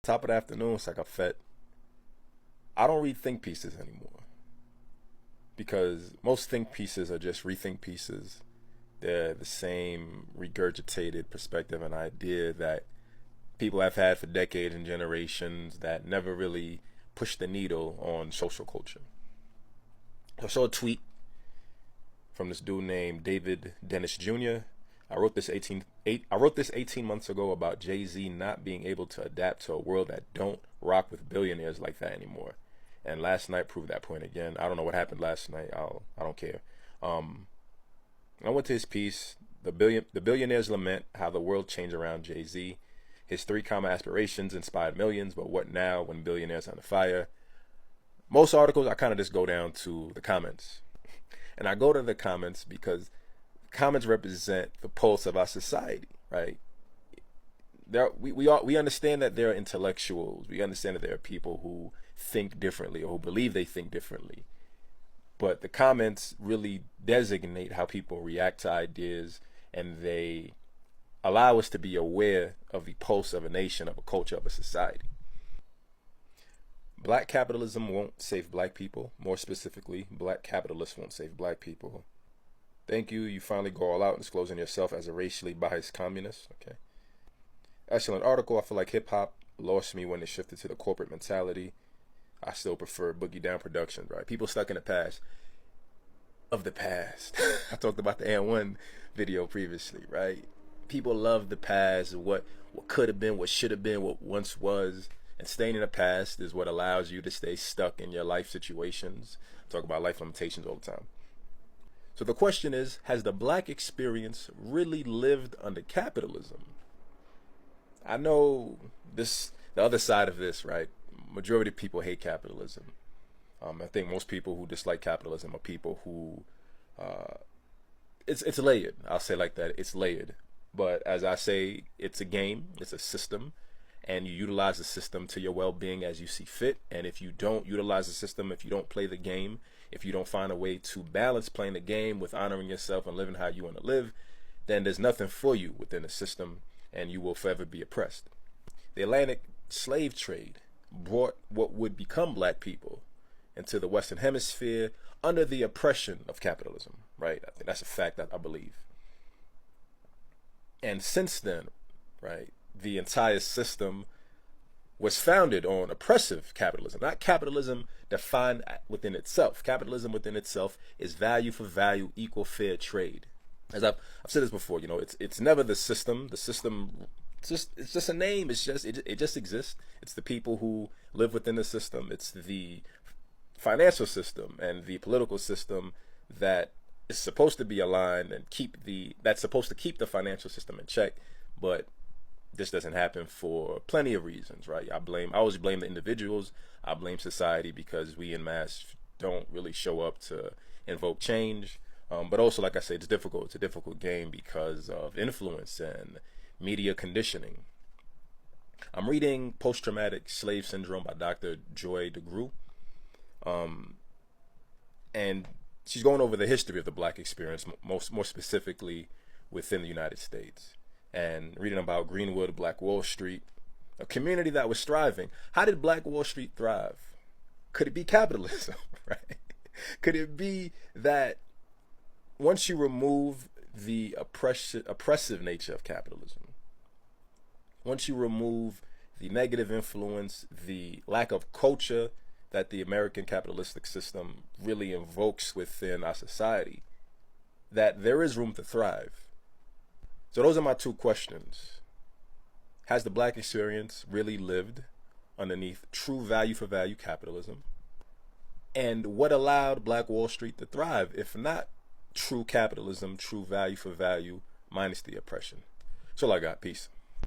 Top of the afternoon, it's like a fet. I don't read think pieces anymore because most think pieces are just rethink pieces. They're the same regurgitated perspective and idea that people have had for decades and generations that never really push the needle on social culture. I saw a tweet from this dude named David Dennis Jr. I wrote this 18 months ago about Jay-Z not being able to adapt to a world that don't rock with billionaires like that anymore. And last night proved that point again. I don't know what happened last night. I don't care. I went to his piece, the billionaires lament how the world changed around Jay-Z. His 3 common aspirations inspired millions, but what now when billionaires are under fire? Most articles, I kind of just go down to the comments. And I go to the comments because comments represent the pulse of our society, right? We understand that there are intellectuals. We understand that there are people who think differently or who believe they think differently. But the comments really designate how people react to ideas, and they allow us to be aware of the pulse of a nation, of a culture, of a society. Black capitalism won't save black people. More specifically, black capitalists won't save black people. Thank you. You finally go all out and disclosing yourself as a racially biased communist. Okay. Excellent article. I feel like hip hop lost me when it shifted to the corporate mentality. I still prefer Boogie Down Productions, right? People stuck in the past of the past. I talked about the N1 video previously, right? People love the past, what could have been, what should have been, what once was. And staying in the past is what allows you to stay stuck in your life situations. I talk about life limitations all the time. So the question is, has the black experience really lived under capitalism? I know the other side of this, right? Majority of people hate capitalism. I think most people who dislike capitalism are people who, it's layered. I'll say like that. It's layered. But as I say, it's a game. It's a system. And you utilize the system to your well-being as you see fit. And if you don't utilize the system, if you don't play the game, if you don't find a way to balance playing the game with honoring yourself and living how you want to live, then there's nothing for you within the system, and you will forever be oppressed. The Atlantic slave trade brought what would become black people into the Western Hemisphere under the oppression of capitalism, right? I think that's a fact that I believe. And since then, right, the entire system was founded on oppressive capitalism, not capitalism defined within itself. Capitalism within itself is value for value, equal fair trade. As I've said this before, it's never the system. The system, it's just a name. It just exists. It's the people who live within the system. It's the financial system and the political system that is supposed to be aligned and that's supposed to keep the financial system in check, but this doesn't happen for plenty of reasons, right? I always blame the individuals. I blame society because we en masse don't really show up to invoke change. But also, like I said, it's difficult. It's a difficult game because of influence and media conditioning. I'm reading Post-Traumatic Slave Syndrome by Dr. Joy DeGruy. And she's going over the history of the black experience, more specifically within the United States. And reading about Greenwood, Black Wall Street, a community that was thriving. How did Black Wall Street thrive? Could it be capitalism, right? Could it be that once you remove the oppressive nature of capitalism, once you remove the negative influence, the lack of culture that the American capitalistic system really invokes within our society, that there is room to thrive? So those are my 2 questions. Has the black experience really lived underneath true value for value capitalism? And what allowed Black Wall Street to thrive, if not true capitalism, true value for value, minus the oppression? That's all I got. Peace.